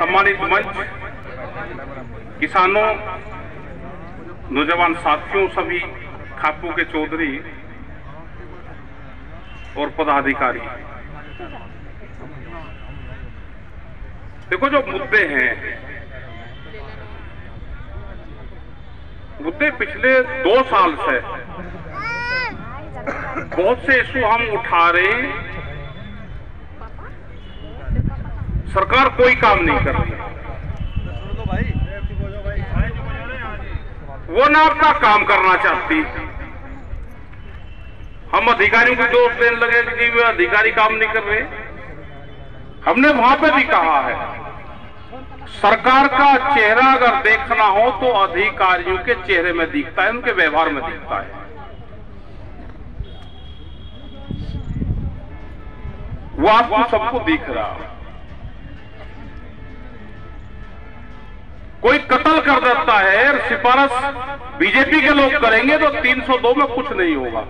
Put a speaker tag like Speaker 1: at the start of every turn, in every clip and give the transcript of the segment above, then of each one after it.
Speaker 1: सम्मानित मंच, किसानों, नौजवान साथियों, सभी खापू के चौधरी और पदाधिकारी, देखो जो मुद्दे हैं, मुद्दे पिछले 2 साल से बहुत से इशू हम उठा रहे हैं, सरकार कोई काम नहीं कर रही। वो ना अपना काम करना चाहती, हम अधिकारियों को दोष देने लगे कि वे अधिकारी काम नहीं कर रहे। हमने वहां पे भी कहा है, सरकार का चेहरा अगर देखना हो तो अधिकारियों के चेहरे में दिखता है, उनके व्यवहार में दिखता है। वो आपको सबको दिख रहा। कोई कत्ल कर देता है, सिफारिश बीजेपी के लोग करेंगे तो 302 में कुछ नहीं होगा,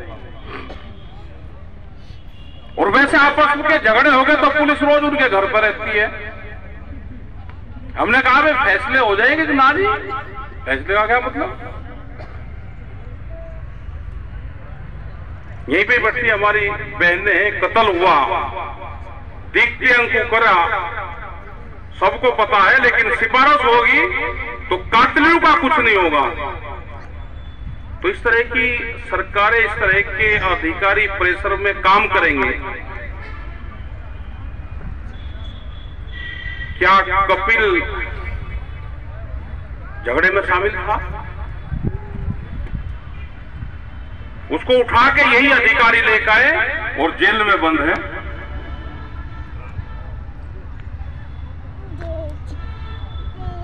Speaker 1: और वैसे आपस में झगड़े हो गए तो पुलिस रोज उनके घर पर रहती है। हमने कहा भाई फैसले हो जाएंगे कि ना जी, फैसले का क्या मतलब? यहीं पे बैठी हमारी बहनें हैं, कत्ल हुआ, दीप्ति अंकु करा, सबको पता है, लेकिन सिफारिश होगी तो कातलियों का कुछ नहीं होगा। तो इस तरह की सरकारें, इस तरह के अधिकारी प्रेशर में काम करेंगे। क्या कपिल झगड़े में शामिल था? उसको उठा के यही अधिकारी लेकर आए और जेल में बंद है।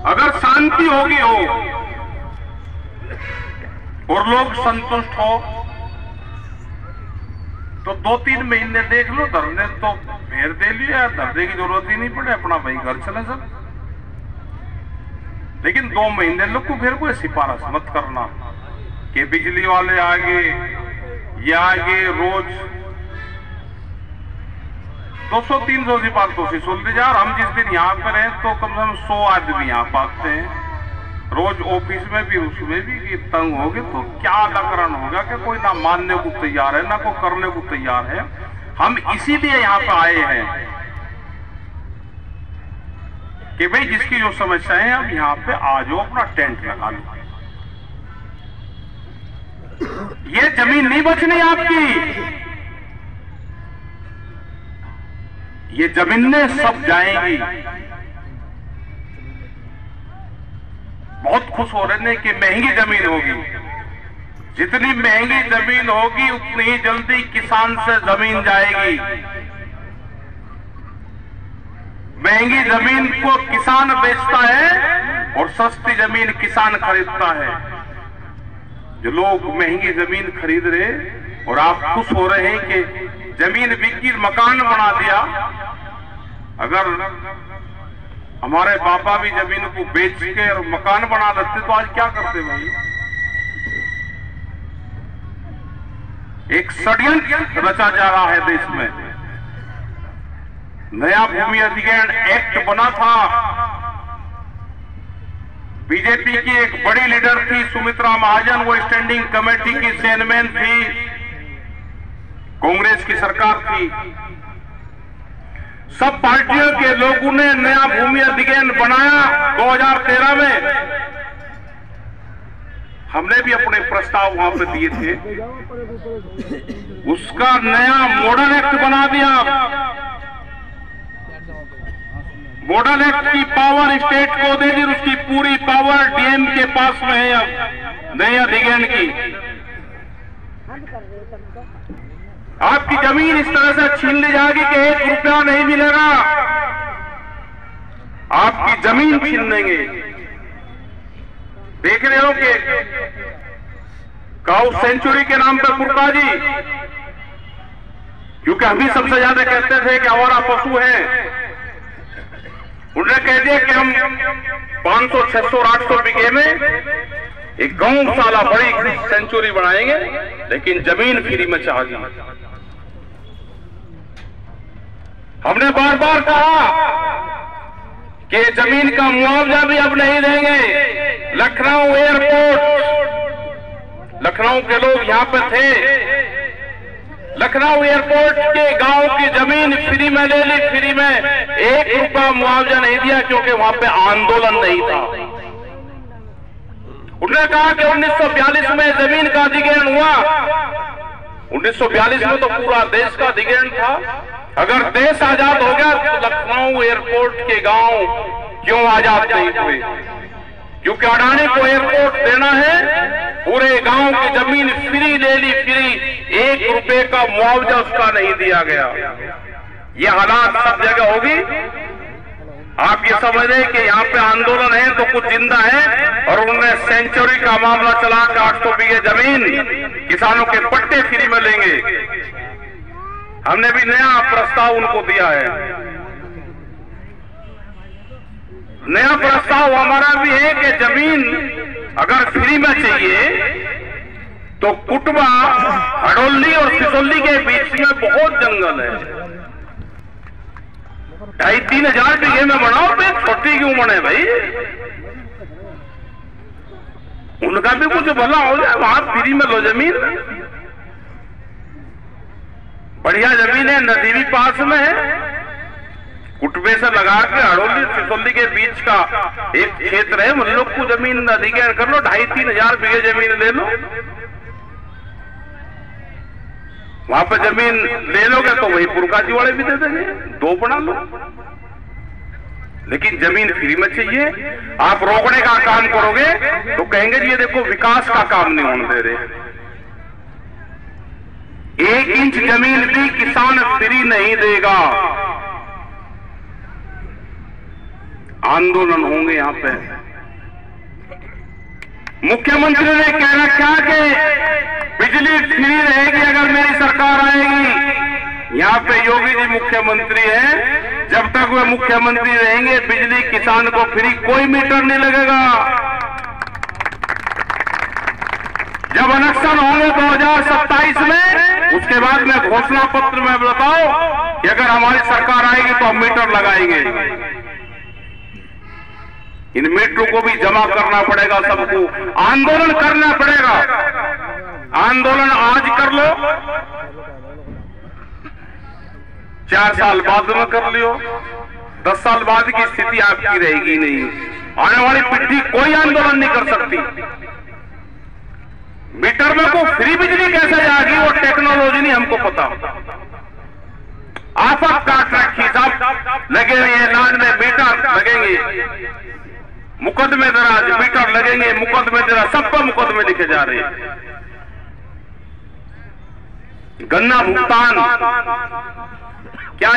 Speaker 1: अगर शांति होगी हो और लोग संतुष्ट हो तो 2-3 महीने देख लो, धरने तो फेर दे लियो यार, धरने की जरूरत ही नहीं पड़े, अपना भाई घर चले सब। लेकिन 2 महीने लोग को फिर कोई सिफारिश मत करना कि बिजली वाले आगे, ये आगे रोज 200-300 सिफारिशों सुन लीजिए यार। हम जिस दिन यहाँ पर हैं तो कम से कम 100 आदमी यहाँ पाते हैं रोज, ऑफिस में भी, उसमें भी कि तंग हो गए तो क्या अलगरण होगा कि कोई ना मानने को तैयार है ना कोई करने को तैयार है। हम इसीलिए यहाँ पे आए हैं कि भाई जिसकी जो समस्याएं हैं अब यहाँ पे आ जाओ, अपना टेंट लगा लो। ये जमीन नहीं बचनी आपकी, ये जमीनें सब जाएंगी। बहुत खुश हो रहे हैं कि महंगी जमीन होगी, जितनी महंगी जमीन होगी उतनी ही जल्दी किसान से जमीन जाएगी। महंगी जमीन को किसान बेचता है और सस्ती जमीन किसान खरीदता है। जो लोग महंगी जमीन खरीद रहे और आप खुश हो रहे हैं कि जमीन बिकी, मकान बना दिया। अगर हमारे पापा भी जमीन को बेच के और मकान बना देते तो आज क्या करते भाई? एक षड्यंत्र रचा जा रहा है देश में। नया भूमि अधिग्रहण एक्ट बना था, बीजेपी की एक बड़ी लीडर थी सुमित्रा महाजन, वो स्टैंडिंग कमेटी की चेयरमैन थी, कांग्रेस की सरकार थी। सब पार्टियों के लोगों ने नया भूमि अधिग्रहण बनाया 2013 में। हमने भी अपने प्रस्ताव वहां पे दिए थे, उसका नया मॉडल एक्ट बना दिया। मॉडल एक्ट की पावर स्टेट को दे दी, उसकी पूरी पावर डीएम के पास में है अब नए अधिग्रहण की। आपकी जमीन इस तरह से छीन ली जाएगी कि 1 रुपया नहीं मिलेगा, आपकी जमीन छीन लेंगे। देख रहे हो कि काऊ सेंचुरी के नाम पर कुर्ता जी, क्योंकि हम ही सबसे ज्यादा कहते थे कि हमारा पशु है, उन्होंने कह दिया कि हम 500, 600 और 800 बीघे में एक गौशाला बड़ी सेंचुरी बनाएंगे, लेकिन जमीन फ्री में चाह दी। हमने बार बार कहा कि जमीन का मुआवजा भी अब नहीं देंगे। लखनऊ एयरपोर्ट, लखनऊ के लोग यहां पर थे, लखनऊ एयरपोर्ट के गांव की जमीन फ्री में ले ली, फ्री में 1 रुपया मुआवजा नहीं दिया क्योंकि वहां पे आंदोलन नहीं था। उन्होंने कहा कि 1942 में जमीन का अधिग्रहण हुआ, 1942 में तो पूरा देश का अधिग्रहण था। अगर देश आजाद हो गया तो लखनऊ एयरपोर्ट के गांव क्यों आजाद नहीं हुए? क्योंकि अडानी को एयरपोर्ट देना है, पूरे गांव की जमीन फ्री ले ली, फ्री 1 रुपए का मुआवजा उसका नहीं दिया गया। ये हालात सब जगह होगी। आप ये समझ रहे कि यहाँ पे आंदोलन है तो कुछ जिंदा है, और उन्होंने सेंचुरी का मामला चला के 800 बीघे जमीन किसानों के पट्टे फ्री में लेंगे। हमने भी नया प्रस्ताव उनको दिया है। नया प्रस्ताव हमारा भी है कि जमीन अगर फ्री में चाहिए तो कुटवा, हड़ोली और सिसोली के बीच में बहुत जंगल है, 2,500-3 हजार बीघे में बनाओ पे, छोटी क्यों बने भाई? उनका भी कुछ भला हो जाए, वहां फ्री में लो जमीन, बढ़िया जमीन है, नदी भी पास में है। कुटबे से लगा के हड़ोली सिसोली के बीच का एक क्षेत्र है, उन लोग को जमीन अधिग्रहण कर लो, 2,500-3 हजार बीघे जमीन ले लो। वहां पे जमीन ले लोगे तो वही पुरकाजी वाले भी दे देंगे, 2 बना लो। लेकिन जमीन फ्री में चाहिए। आप रोकने का काम करोगे तो कहेंगे जी ये देखो विकास का काम नहीं होने दे रहे। 1 इंच जमीन भी किसान फ्री नहीं देगा। आंदोलन होंगे यहां पे। मुख्यमंत्री ने कह रखा कि बिजली फ्री रहेगी अगर मेरी सरकार आएगी। यहां पे योगी जी मुख्यमंत्री हैं, जब तक वे मुख्यमंत्री रहेंगे बिजली किसान को फ्री, कोई मीटर नहीं लगेगा। जब इलेक्शन होंगे 2027 में, उसके बाद में घोषणा पत्र में बताओ कि अगर हमारी सरकार आएगी तो हम मीटर लगाएंगे। इन मीटरों को भी जमा करना पड़ेगा, सबको आंदोलन करना पड़ेगा। आंदोलन आज कर लो, 4 साल बाद में कर लियो, 10 साल बाद की स्थिति आपकी रहेगी नहीं। आने वाली पीढ़ी कोई आंदोलन नहीं कर सकती। मीटर में को फ्री बिजली कैसे जाएगी वो टेक्नोलॉजी नहीं हमको पता। आफत काट रखी, सब लगे हुए हैं, लाइन में मीटर लगेंगे, मुकदमे दराज, मीटर लगेंगे, मुकदमे दराज, सब पर मुकदमे लिखे जा रहे हैं। गन्ना भुगतान क्या